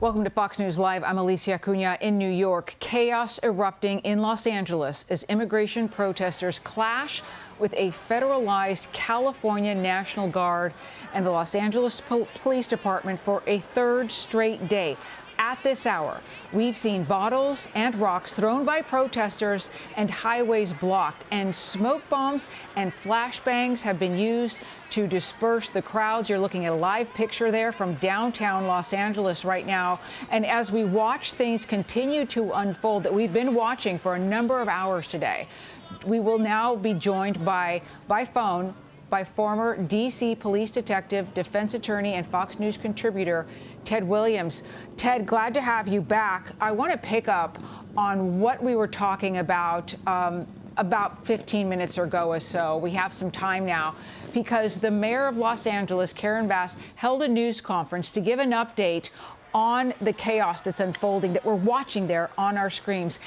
Welcome to Fox News Live. I'm Alicia Cunha in New York. Chaos erupting in Los Angeles as immigration protesters clash with a federalized California National Guard and the Los Angeles Police Department for a third straight day. At this hour, we've seen bottles and rocks thrown by protesters and highways blocked, and smoke bombs and flashbangs have been used to disperse the crowds. You're looking at a live picture there from downtown Los Angeles right now. And as we watch things continue to unfold that we've been watching for a number of hours today, we will now be joined by phone by former D.C. police detective, defense attorney, and Fox News contributor Ted Williams. Ted, glad to have you back. I want to pick up on what we were talking about 15 minutes ago or so. We have some time now because the mayor of Los Angeles, Karen Bass, held a news conference to give an update on the chaos that's unfolding that we're watching there on our screens.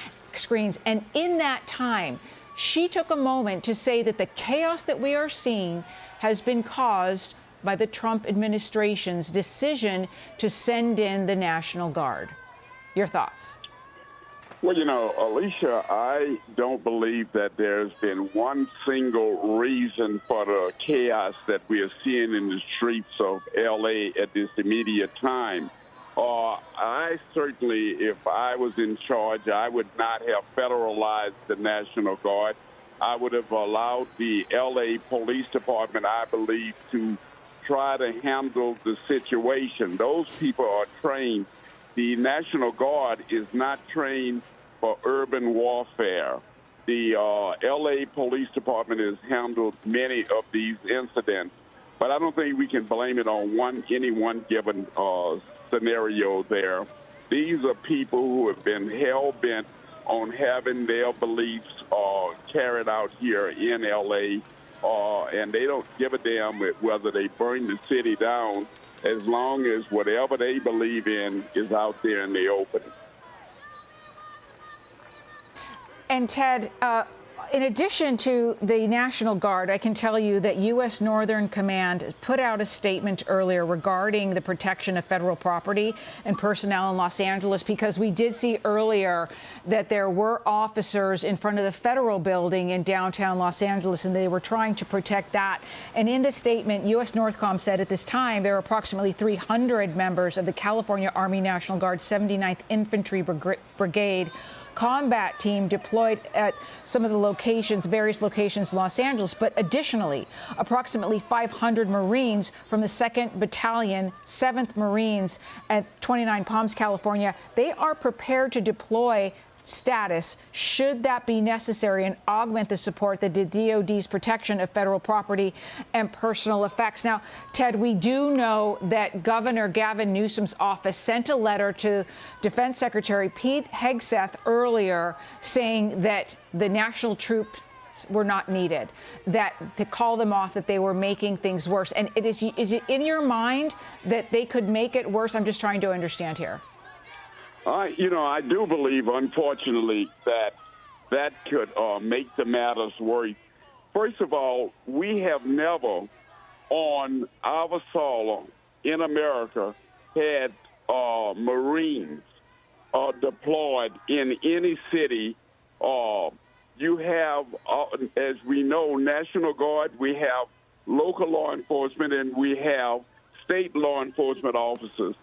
And in that time, she took a moment to say that the chaos that we are seeing has been caused by the Trump administration's decision to send in the National Guard. Your thoughts? Well, you know, Alicia, I don't believe that there's been one single reason for the chaos that we are seeing in the streets of L.A. at this immediate time. I certainly, if I was in charge, I would not have federalized the National Guard. I would have allowed the L.A. Police Department, I believe, to try to handle the situation. Those people are trained. The National Guard is not trained for urban warfare. The L.A. Police Department has handled many of these incidents, but I don't think we can blame it on any one given scenario there. These are people who have been hell-bent on having their beliefs carried out here in L.A., and they don't give a damn whether they burn the city down as long as whatever they believe in is out there in the open. And Ted, in addition to the National Guard, I can tell you that U.S. Northern Command put out a statement earlier regarding the protection of federal property and personnel in Los Angeles, because we did see earlier that there were officers in front of the federal building in downtown Los Angeles, and they were trying to protect that. And in the statement, U.S. Northcom said at this time there are approximately 300 members of the California Army National Guard 79th Infantry Brigade combat team deployed at some of the various locations in Los Angeles, but additionally, approximately 500 Marines from the 2nd Battalion, 7th Marines at 29 Palms, California, they are prepared to deploy status should that be necessary and augment the support that the DOD's protection of federal property and personal effects. Now, Ted, we do know that Governor Gavin Newsom's office sent a letter to Defense Secretary Pete Hegseth earlier saying that the national troops were not needed, that to call them off, that they were making things worse. And is it in your mind that they could make it worse? I'm just trying to understand here. I do believe, unfortunately, that could make the matters worse. First of all, we have never on our soil in America had Marines deployed in any city. You have, as we know, National Guard, we have local law enforcement, and we have state law enforcement officers.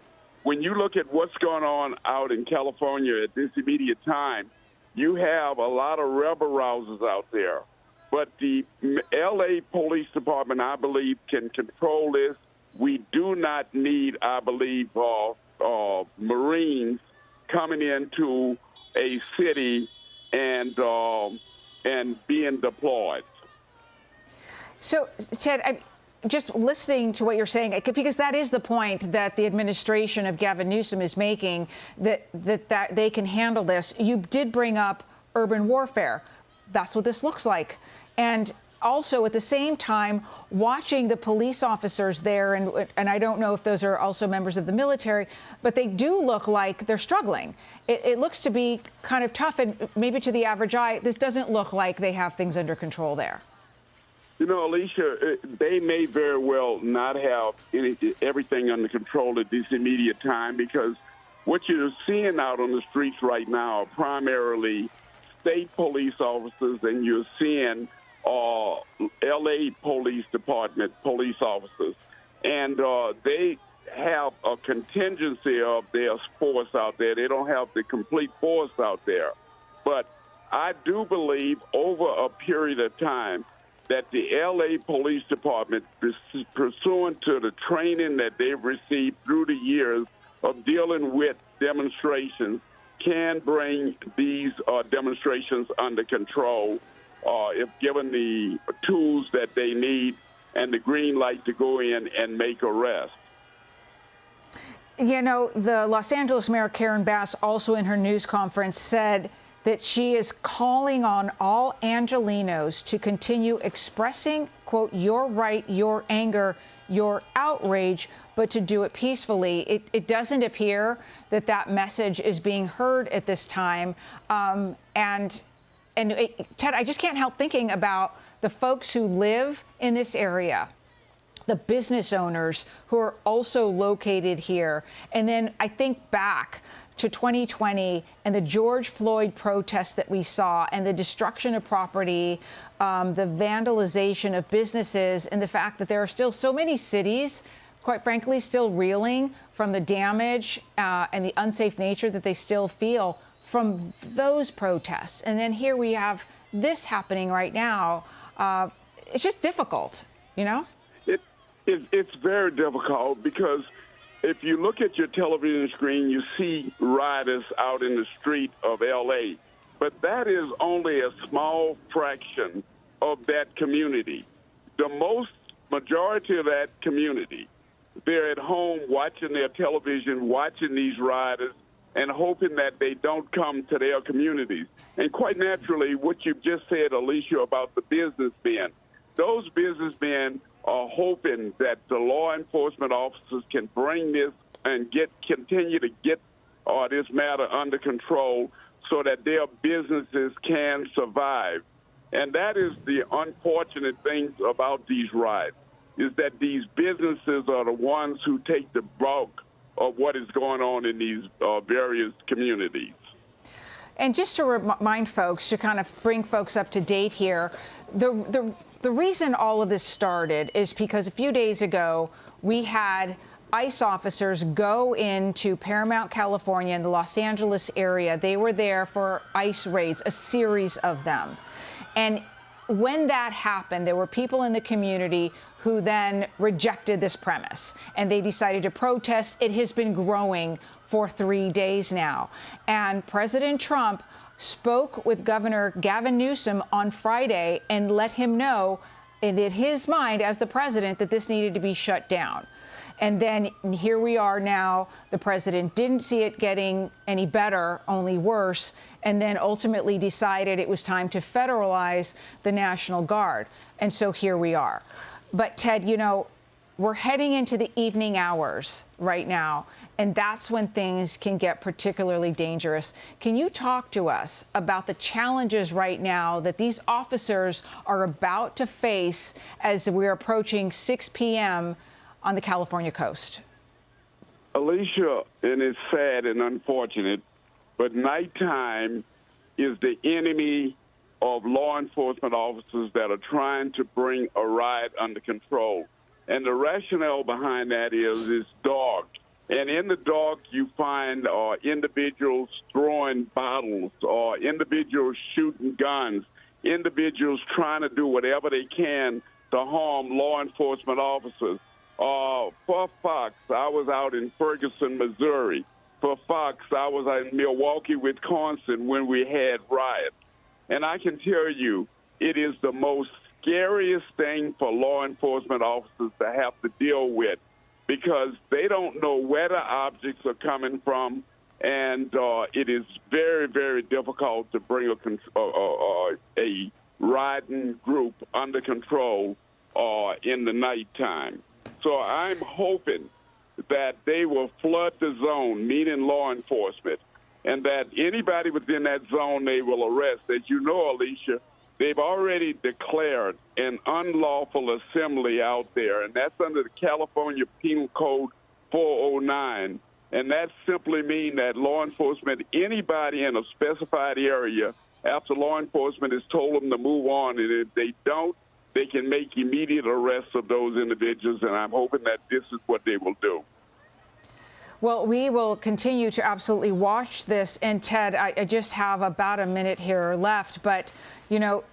When you look at what's going on out in California at this immediate time, you have a lot of rebel rousers out there. But the L.A. Police Department, I believe, can control this. We do not need, I believe, Marines coming into a city and being deployed. So, Ted, just listening to what you're saying, because that is the point that the administration of Gavin Newsom is making, that they can handle this. You did bring up urban warfare. That's what this looks like. And also, at the same time, watching the police officers there, and I don't know if those are also members of the military, but they do look like they're struggling. It looks to be kind of tough, and maybe to the average eye, this doesn't look like they have things under control there. You know, Alicia, they may very well not have everything under control at this immediate time because What you're seeing out on the streets right now are primarily state police officers, and you're seeing L.A. Police Department police officers. And they have a contingency of their force out there. They don't have the complete force out there. But I do believe over a period of time that the L.A. Police Department, pursuant to the training that they've received through the years of dealing with demonstrations, can bring these demonstrations under control if given the tools that they need and the green light to go in and make arrests. You know, the Los Angeles Mayor Karen Bass also in her news conference said that she is calling on all Angelenos to continue expressing, quote, your right, your anger, your outrage, but to do it peacefully. It doesn't appear that that message is being heard at this time. Ted, I just can't help thinking about the folks who live in this area, the business owners who are also located here. And then I think back to 2020 and the George Floyd protests that we saw and the destruction of property, the vandalization of businesses, and the fact that there are still so many cities, quite frankly, still reeling from the damage and the unsafe nature that they still feel from those protests. And then here we have this happening right now. It's just difficult, you know? It's very difficult because if you look at your television screen, you see rioters out in the street of L.A., but that is only a small fraction of that community. The majority of that community, they're at home watching their television, watching these rioters, and hoping that they don't come to their communities. And quite naturally, what you've just said, Alicia, about the businessmen, those businessmen are hoping that the law enforcement officers can bring this and continue to get this matter under control so that their businesses can survive. And that is the unfortunate thing about these riots, is that these businesses are the ones who take the bulk of what is going on in these various communities. And just to remind folks, to kind of bring folks up to date here, the reason all of this started is because a few days ago, we had ICE officers go into Paramount, California, in the Los Angeles area. They were there for ICE raids, a series of them. And when that happened, there were people in the community who then rejected this premise, and they decided to protest. It has been growing for 3 days now. And President Trump spoke with Governor Gavin Newsom on Friday and let him know, in his mind as the president, that this needed to be shut down. And then here we are now. The president didn't see it getting any better, only worse, and then ultimately decided it was time to federalize the National Guard. And so here we are. But Ted, you know, we're heading into the evening hours right now, and that's when things can get particularly dangerous. Can you talk to us about the challenges right now that these officers are about to face as we're approaching 6 p.m. on the California coast? Alicia, and it's sad and unfortunate, but nighttime is the enemy of law enforcement officers that are trying to bring a riot under control. And the rationale behind that is it's dark. And in the dark, you find individuals throwing bottles, or individuals shooting guns, individuals trying to do whatever they can to harm law enforcement officers. For Fox, I was out in Ferguson, Missouri. For Fox, I was in Milwaukee, Wisconsin when we had riots. And I can tell you, it is the most scariest thing for law enforcement officers to have to deal with, because they don't know where the objects are coming from, and it is very, very difficult to bring a riding group under control in the nighttime. So I'm hoping that they will flood the zone, meaning law enforcement, and that anybody within that zone they will arrest. As you know, Alicia, they've already declared an unlawful assembly out there, and that's under the California Penal Code 409. And that simply means that law enforcement, anybody in a specified area, after law enforcement has told them to move on, and if they don't, they can make immediate arrests of those individuals, and I'm hoping that this is what they will do. Well, we will continue to absolutely watch this. And Ted, I just have about a minute here left, but, you know,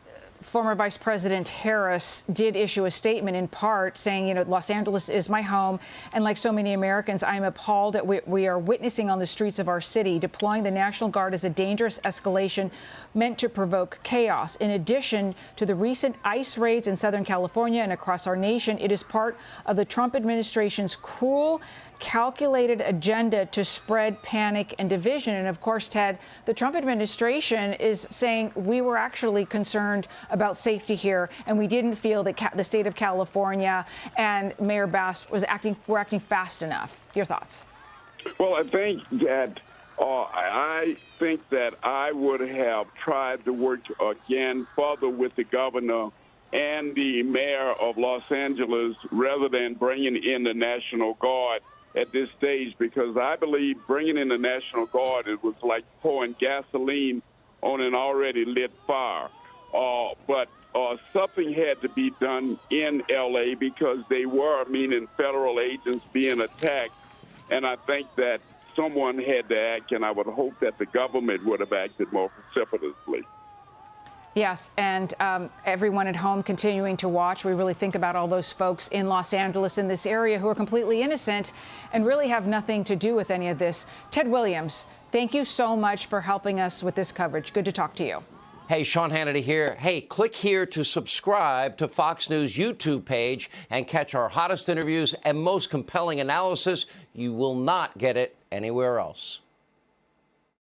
former Vice President Harris did issue a statement in part saying, you know, Los Angeles is my home. And like so many Americans, I'm appalled at what we are witnessing on the streets of our city. Deploying the National Guard is a dangerous escalation meant to provoke chaos. In addition to the recent ICE raids in Southern California and across our nation, it is part of the Trump administration's cruel, calculated agenda to spread panic and division. And of course, Ted, the Trump administration is saying we were actually concerned about safety here, and we didn't feel that the state of California and Mayor Bass were acting fast enough. Your thoughts? Well, I think that I would have tried to work again further with the governor and the mayor of Los Angeles rather than bringing in the National Guard at this stage, because I believe bringing in the National Guard, it was like pouring gasoline on an already lit fire. But something had to be done in L.A. because they were, meaning federal agents, being attacked. And I think that someone had to act, and I would hope that the government would have acted more precipitously. Yes, and everyone at home continuing to watch. We really think about all those folks in Los Angeles, in this area, who are completely innocent and really have nothing to do with any of this. Ted Williams, thank you so much for helping us with this coverage. Good to talk to you. Hey, Sean Hannity here. Hey, click here to subscribe to Fox News YouTube page and catch our hottest interviews and most compelling analysis. You will not get it anywhere else.